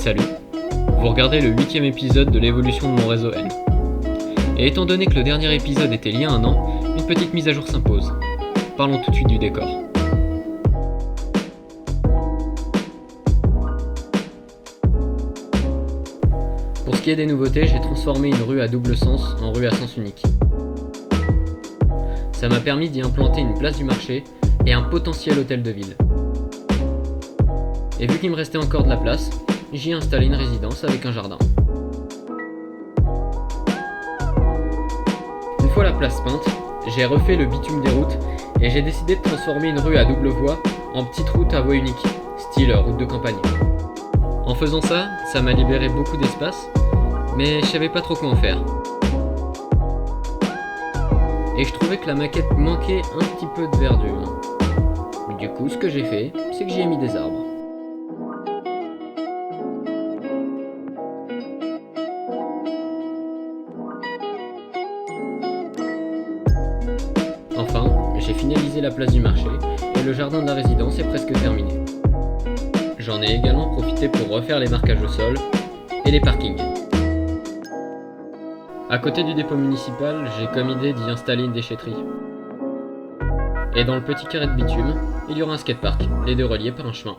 Salut, vous regardez le 8ème épisode de l'évolution de mon réseau L. Et étant donné que le dernier épisode était lié à un an, une petite mise à jour s'impose. Parlons tout de suite du décor. Pour ce qui est des nouveautés, j'ai transformé une rue à double sens en rue à sens unique. Ça m'a permis d'y implanter une place du marché et un potentiel hôtel de ville. Et vu qu'il me restait encore de la place, j'y ai installé une résidence avec un jardin. Une fois la place peinte, j'ai refait le bitume des routes et j'ai décidé de transformer une rue à double voie en petite route à voie unique, style route de campagne. En faisant ça, ça m'a libéré beaucoup d'espace, mais je savais pas trop quoi en faire. Et je trouvais que la maquette manquait un petit peu de verdure. Du coup, ce que j'ai fait, c'est que j'y ai mis des arbres. Enfin, j'ai finalisé la place du marché et le jardin de la résidence est presque terminé. J'en ai également profité pour refaire les marquages au sol et les parkings. À côté du dépôt municipal, j'ai comme idée d'y installer une déchetterie. Et dans le petit carré de bitume, il y aura un skatepark, les deux reliés par un chemin.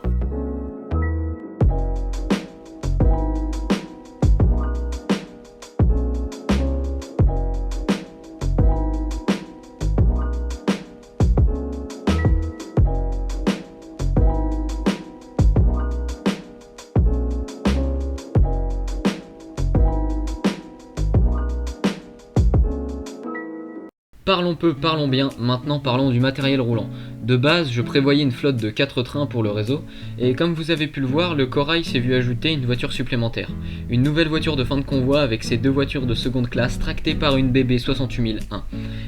Parlons peu, parlons bien, maintenant parlons du matériel roulant. De base, je prévoyais une flotte de 4 trains pour le réseau, et comme vous avez pu le voir, le Corail s'est vu ajouter une voiture supplémentaire. Une nouvelle voiture de fin de convoi avec ses deux voitures de seconde classe tractées par une BB 68001.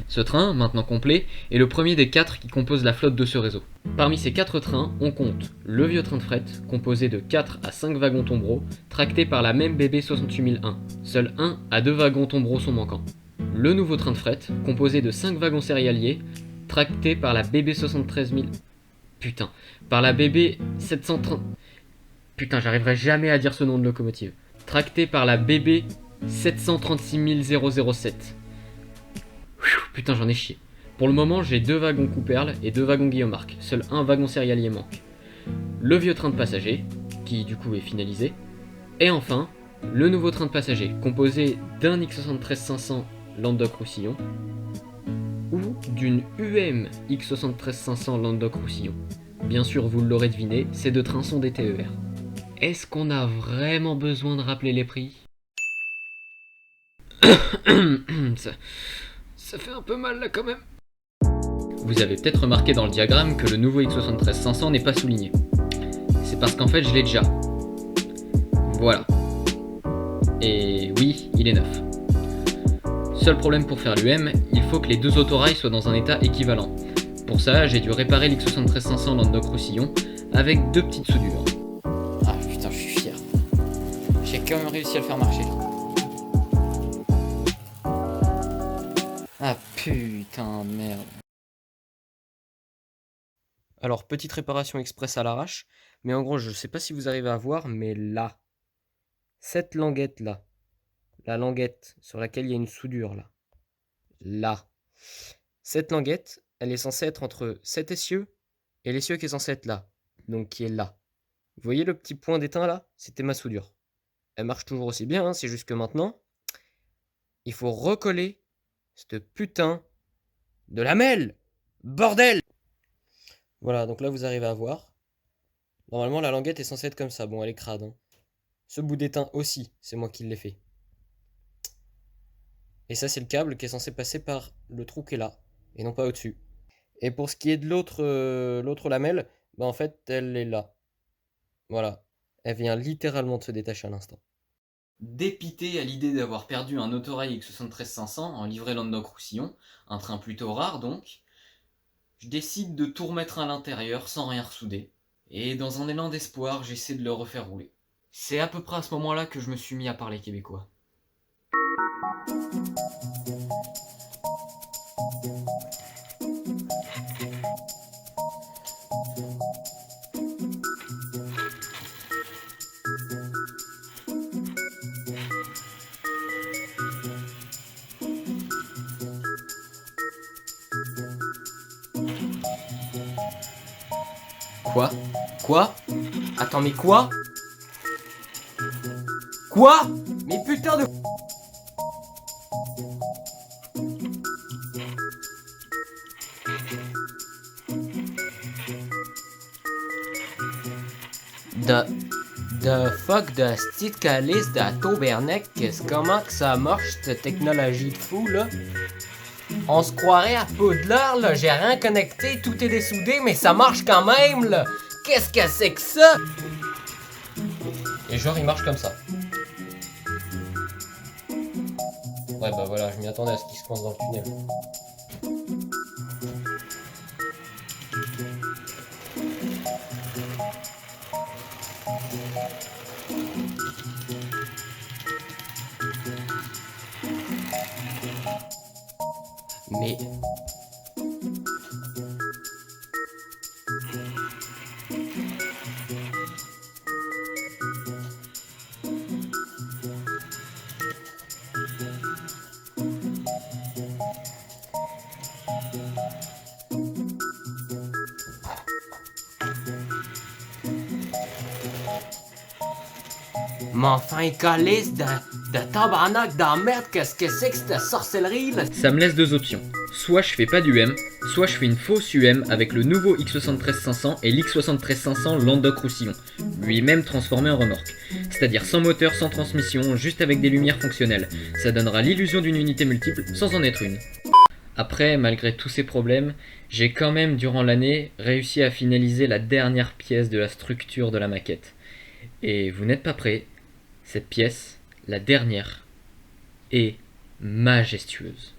Ce train, maintenant complet, est le premier des 4 qui composent la flotte de ce réseau. Parmi ces 4 trains, on compte le vieux train de fret, composé de 4 à 5 wagons tombereaux, tractés par la même BB 68001. Seul 1 à 2 wagons tombereaux sont manquants. Le nouveau train de fret, composé de 5 wagons céréaliers, tractés par la BB 73000... par la BB 730... j'arriverai jamais à dire ce nom de locomotive. Tracté par la BB 736007. J'en ai chié. Pour le moment, j'ai 2 wagons Couperle et 2 wagons Guillaume-Marc. Seul un wagon céréalier manque. Le vieux train de passagers, qui du coup est finalisé. Et enfin, le nouveau train de passagers, composé d'un X73500 Languedoc-Roussillon ou d'une UM X73500 Languedoc-Roussillon. Bien sûr, vous l'aurez deviné, ces deux trains sont des TER. Est-ce qu'on a vraiment besoin de rappeler les prix ? ça fait un peu mal là quand même. Vous avez peut-être remarqué dans le diagramme que le nouveau X73500 n'est pas souligné. C'est parce qu'en fait je l'ai déjà. Voilà. Et oui, il est neuf. Seul problème pour faire l'UM, il faut que les deux autorails soient dans un état équivalent. Pour ça, j'ai dû réparer l'X73500 Languedoc-Roussillon avec 2 petites soudures. Ah putain, je suis fier. J'ai quand même réussi à le faire marcher. Ah putain de merde. Alors, petite réparation express à l'arrache, mais en gros, je sais pas si vous arrivez à voir, mais là, cette languette là, la languette sur laquelle il y a une soudure là, cette languette, elle est censée être entre cet essieu et l'essieu qui est censé être là, donc qui est là. Vous voyez le petit point d'étain là? C'était ma soudure. Elle marche toujours aussi bien, hein, c'est juste que maintenant, il faut recoller cette putain de lamelle. Bordel! Voilà, donc là vous arrivez à voir. Normalement la languette est censée être comme ça, bon elle est crade. Hein. Ce bout d'étain aussi, c'est moi qui l'ai fait. Et ça c'est le câble qui est censé passer par le trou qui est là, et non pas au-dessus. Et pour ce qui est de l'autre lamelle, bah en fait elle est là. Voilà, elle vient littéralement de se détacher à l'instant. Dépité à l'idée d'avoir perdu un autorail X73500 en livrée Languedoc-Roussillon, un train plutôt rare donc, je décide de tout remettre à l'intérieur sans rien ressouder, et dans un élan d'espoir, j'essaie de le refaire rouler. C'est à peu près à ce moment-là que je me suis mis à parler québécois. Quoi? Quoi? Attends, mais quoi? Quoi? Mais putain de... The fuck de petite calice de tabernacle, comment que ça marche cette technologie de fou là? On se croirait à Poudlard là, j'ai rien connecté, tout est dessoudé, mais ça marche quand même là! Qu'est-ce que c'est que ça? Et genre il marche comme ça. Ouais bah voilà, je m'y attendais à ce qu'il se coince dans le tunnel. Mais... Mais enfin, calice de tabarnak dans la merde, qu'est-ce que c'est que cette sorcellerie là? Ça me laisse deux options. Soit je fais pas d'UM, soit je fais une fausse UM avec le nouveau X73500 et l'X73500 Landoc Roussillon, lui-même transformé en remorque. C'est-à-dire sans moteur, sans transmission, juste avec des lumières fonctionnelles. Ça donnera l'illusion d'une unité multiple sans en être une. Après, malgré tous ces problèmes, j'ai quand même durant l'année réussi à finaliser la dernière pièce de la structure de la maquette. Et vous n'êtes pas prêts, cette pièce, la dernière, est majestueuse.